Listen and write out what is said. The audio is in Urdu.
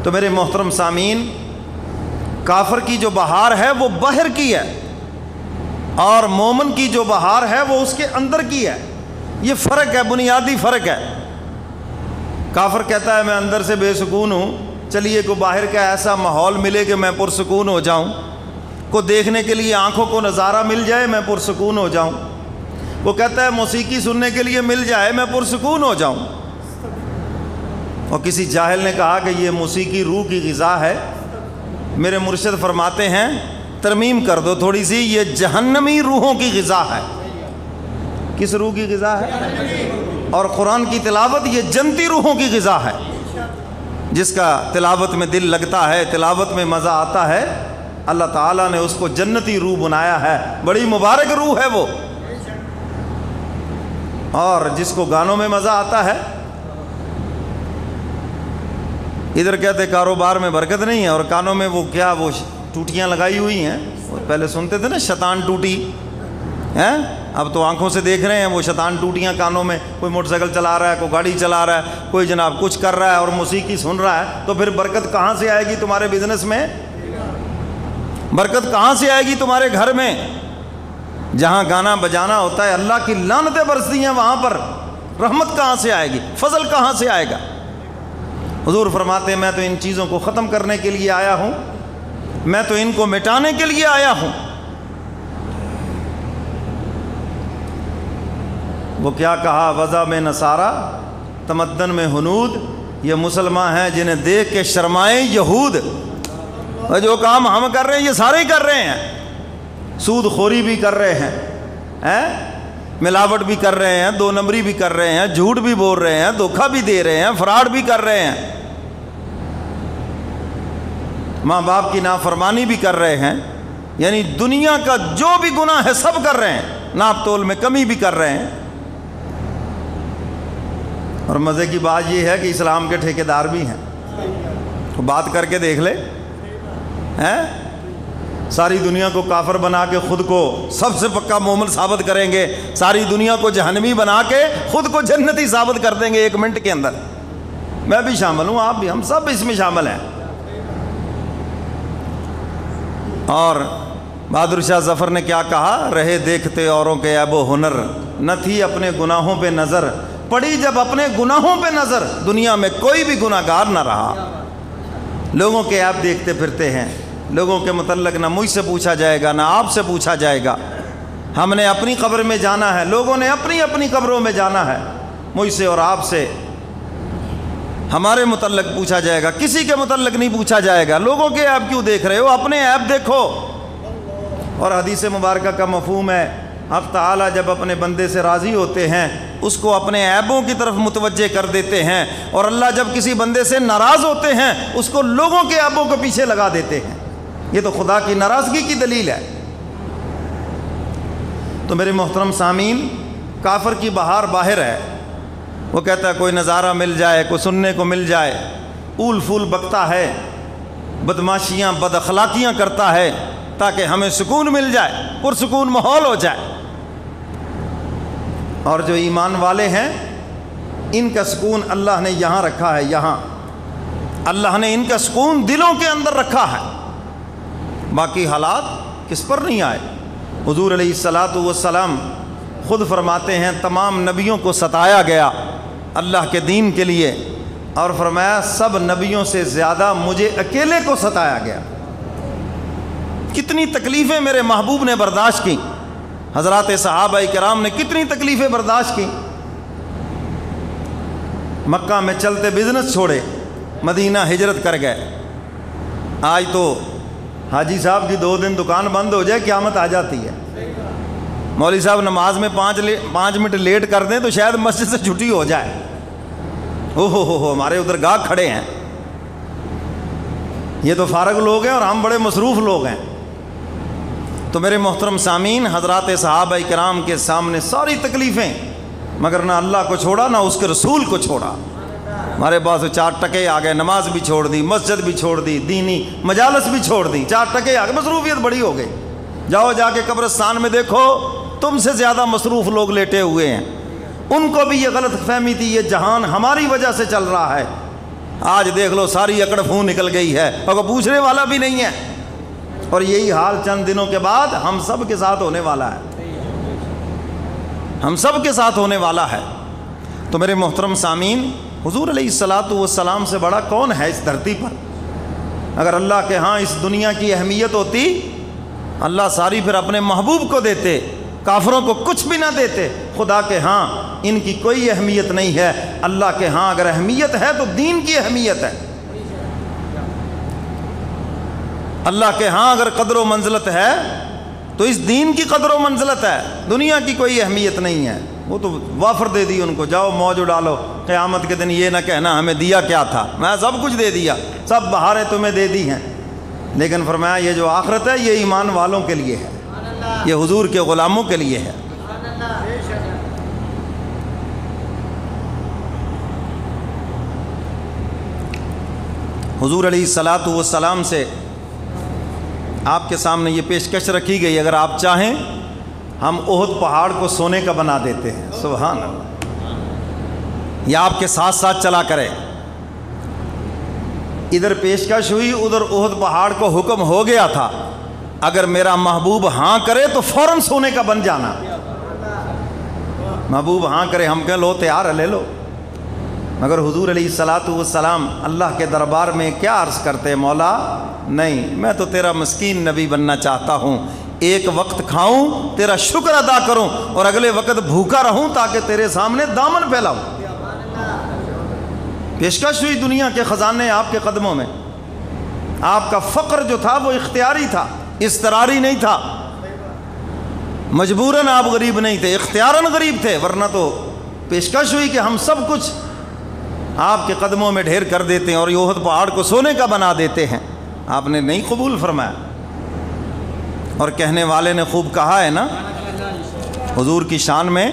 تو میرے محترم سامعین، کافر کی جو بہار ہے وہ باہر کی ہے، اور مومن کی جو بہار ہے وہ اس کے اندر کی ہے۔ یہ فرق ہے، بنیادی فرق ہے۔ کافر کہتا ہے میں اندر سے بے سکون ہوں، چلیے کو باہر کا ایسا ماحول ملے کہ میں پرسکون ہو جاؤں، کو دیکھنے کے لیے آنکھوں کو نظارہ مل جائے میں پرسکون ہو جاؤں، وہ کہتا ہے موسیقی سننے کے لیے مل جائے میں پرسکون ہو جاؤں۔ اور کسی جاہل نے کہا کہ یہ موسیقی روح کی غذا ہے۔ میرے مرشد فرماتے ہیں ترمیم کر دو تھوڑی سی، یہ جہنمی روحوں کی غذا ہے۔ کس روح کی غذا ہے؟ اور قرآن کی تلاوت یہ جنتی روحوں کی غذا ہے۔ جس کا تلاوت میں دل لگتا ہے، تلاوت میں مزہ آتا ہے، اللہ تعالیٰ نے اس کو جنتی روح بنایا ہے، بڑی مبارک روح ہے وہ۔ اور جس کو گانوں میں مزہ آتا ہے، ادھر کہتے کاروبار میں برکت نہیں ہے، اور کانوں میں وہ کیا وہ ٹوٹیاں لگائی ہوئی ہیں، پہلے سنتے تھے نا شیطان ٹوٹی ہیں، اب تو آنکھوں سے دیکھ رہے ہیں وہ شیطان ٹوٹیاں کانوں میں، کوئی موٹر سائیکل چلا رہا ہے، کوئی گاڑی چلا رہا ہے، کوئی جناب کچھ کر رہا ہے اور موسیقی سن رہا ہے، تو پھر برکت کہاں سے آئے گی تمہارے بزنس میں؟ برکت کہاں سے آئے گی تمہارے گھر میں؟ جہاں گانا بجانا ہوتا ہے اللہ کی لعنتیں برستی ہیں، وہاں پر رحمت کہاں سے آئے گی؟ فضل کہاں سے آئے گا؟ حضور فرماتے ہیں میں تو ان چیزوں کو ختم کرنے کے لیے آیا ہوں، میں تو ان کو مٹانے کے لیے آیا ہوں۔ وہ کیا کہا؟ وضع میں نصارہ تمدن میں ہنود، یہ مسلمان ہیں جنہیں دیکھ کے شرمائے یہود۔ اور جو کام ہم کر رہے ہیں یہ سارے ہی کر رہے ہیں، سود خوری بھی کر رہے ہیں، ملاوٹ بھی کر رہے ہیں، دو نمبری بھی کر رہے ہیں، جھوٹ بھی بول رہے ہیں، دھوکہ بھی دے رہے ہیں، فراڈ بھی کر رہے ہیں، ماں باپ کی نافرمانی بھی کر رہے ہیں، یعنی دنیا کا جو بھی گناہ ہے سب کر رہے ہیں، ناپ تول میں کمی بھی کر رہے ہیں۔ اور مزے کی بات یہ ہے کہ اسلام کے ٹھیکیدار بھی ہیں، تو بات کر کے دیکھ لے، ساری دنیا کو کافر بنا کے خود کو سب سے پکا مومن ثابت کریں گے، ساری دنیا کو جہنمی بنا کے خود کو جنتی ثابت کر دیں گے 1 منٹ کے اندر۔ میں بھی شامل ہوں، آپ بھی، ہم سب اس میں شامل ہیں۔ اور بہادر شاہ ظفر نے کیا کہا؟ رہے دیکھتے اوروں کے عیب و ہنر، نہ تھی اپنے گناہوں پہ نظر، پڑی جب اپنے گناہوں پہ نظر، دنیا میں کوئی بھی گناہ گار نہ رہا۔ لوگوں کے عیب دیکھتے پھرتے ہیں، لوگوں کے متعلق نہ مجھ سے پوچھا جائے گا نہ آپ سے پوچھا جائے گا، ہم نے اپنی قبر میں جانا ہے، لوگوں نے اپنی اپنی قبروں میں جانا ہے، مجھ سے اور آپ سے ہمارے متعلق پوچھا جائے گا، کسی کے متعلق نہیں پوچھا جائے گا۔ لوگوں کے عیب کیوں دیکھ رہے ہو؟ اپنے عیب دیکھو۔ اور حدیث مبارکہ کا مفہوم ہے، حق تعالیٰ جب اپنے بندے سے راضی ہوتے ہیں اس کو اپنے عیبوں کی طرف متوجہ کر دیتے ہیں، اور اللہ جب کسی بندے سے ناراض ہوتے ہیں اس کو لوگوں کے عیبوں کے پیچھے لگا دیتے ہیں۔ یہ تو خدا کی ناراضگی کی دلیل ہے۔ تو میرے محترم سامعین، کافر کی بہار باہر ہے، وہ کہتا ہے کوئی نظارہ مل جائے، کوئی سننے کو مل جائے، اول پھول بکتا ہے، بدماشیاں بد اخلاقیاں کرتا ہے تاکہ ہمیں سکون مل جائے، پرسکون ماحول ہو جائے۔ اور جو ایمان والے ہیں ان کا سکون اللہ نے یہاں رکھا ہے، یہاں اللہ نے ان کا سکون دلوں کے اندر رکھا ہے، باقی حالات کس پر نہیں آئے۔ حضور علیہ الصلاۃ والسلام خود فرماتے ہیں تمام نبیوں کو ستایا گیا اللہ کے دین کے لیے، اور فرمایا سب نبیوں سے زیادہ مجھے اکیلے کو ستایا گیا۔ کتنی تکلیفیں میرے محبوب نے برداشت کی، حضرات صحابہ کرام نے کتنی تکلیفیں برداشت کی۔ مکہ میں چلتے بزنس چھوڑے، مدینہ ہجرت کر گئے۔ آج تو حاجی صاحب کی 2 دن دکان بند ہو جائے قیامت آ جاتی ہے۔ مولوی صاحب نماز میں 5 منٹ لیٹ کر دیں تو شاید مسجد سے چھٹی ہو جائے۔ ہو ہمارے ادھر گاہک کھڑے ہیں، یہ تو فارغ لوگ ہیں اور ہم بڑے مصروف لوگ ہیں۔ تو میرے محترم سامعین، حضرات صحابہ کرام کے سامنے ساری تکلیفیں، مگر نہ اللہ کو چھوڑا نہ اس کے رسول کو چھوڑا۔ ہمارے پاس 4 ٹکے آ گئے، نماز بھی چھوڑ دی، مسجد بھی چھوڑ دی، دینی مجالس بھی چھوڑ دی، 4 ٹکے آ گئے، مصروفیت بڑی ہو گئی۔ جاؤ جا کے قبرستان میں دیکھو، تم سے زیادہ مصروف لوگ لیٹے ہوئے ہیں۔ ان کو بھی یہ غلط فہمی تھی یہ جہان ہماری وجہ سے چل رہا ہے، آج دیکھ لو ساری اکڑ فون نکل گئی ہے اور کوئی پوچھنے والا بھی نہیں ہے، اور یہی حال چند دنوں کے بعد ہم سب کے ساتھ ہونے والا ہے، ہم سب کے ساتھ ہونے والا ہے۔ تو میرے محترم سامعین، حضور علیہ الصلاۃ والسلام سے بڑا کون ہے اس دھرتی پر؟ اگر اللہ کے ہاں اس دنیا کی اہمیت ہوتی، اللہ ساری پھر اپنے محبوب کو دیتے، کافروں کو کچھ بھی نہ دیتے۔ خدا کے ہاں ان کی کوئی اہمیت نہیں ہے، اللہ کے ہاں اگر اہمیت ہے تو دین کی اہمیت ہے۔ اللہ کے ہاں اگر قدر و منزلت ہے تو اس دین کی قدر و منزلت ہے، دنیا کی کوئی اہمیت نہیں ہے۔ وہ تو وافر دے دی ان کو، جاؤ موج اڑالو، قیامت کے دن یہ نہ کہنا ہمیں دیا کیا تھا، میں سب کچھ دے دیا، سب بہاریں تمہیں دے دی ہیں۔ لیکن فرمایا یہ جو آخرت ہے یہ ایمان والوں کے لیے ہے، یہ حضور کے غلاموں کے لیے ہے۔ حضور علیہ الصلاۃ والسلام سے آپ کے سامنے یہ پیشکش رکھی گئی، اگر آپ چاہیں ہم احد پہاڑ کو سونے کا بنا دیتے ہیں، سبحان اللہ، یہ آپ کے ساتھ ساتھ چلا کرے۔ ادھر پیشکش ہوئی، ادھر احد پہاڑ کو حکم ہو گیا تھا، اگر میرا محبوب ہاں کرے تو فوراً سونے کا بن جانا۔ محبوب ہاں کرے، ہم کہہ لو تیار ہے لے لو، مگر حضور علیہ الصلاۃ والسلام اللہ کے دربار میں کیا عرض کرتے؟ مولا نہیں، میں تو تیرا مسکین نبی بننا چاہتا ہوں، ایک وقت کھاؤں تیرا شکر ادا کروں اور اگلے وقت بھوکا رہوں تاکہ تیرے سامنے دامن پھیلاؤں۔ پیشکش ہوئی دنیا کے خزانے آپ کے قدموں میں۔ آپ کا فقر جو تھا وہ اختیاری تھا، اضطراری نہیں تھا، مجبوراً آپ غریب نہیں تھے، اختیاراً غریب تھے، ورنہ تو پیشکش ہوئی کہ ہم سب کچھ آپ کے قدموں میں ڈھیر کر دیتے ہیں اور یہ احد پہاڑ کو سونے کا بنا دیتے ہیں۔ آپ نے نہیں قبول فرمایا، اور کہنے والے نے خوب کہا ہے نا حضور کی شان میں،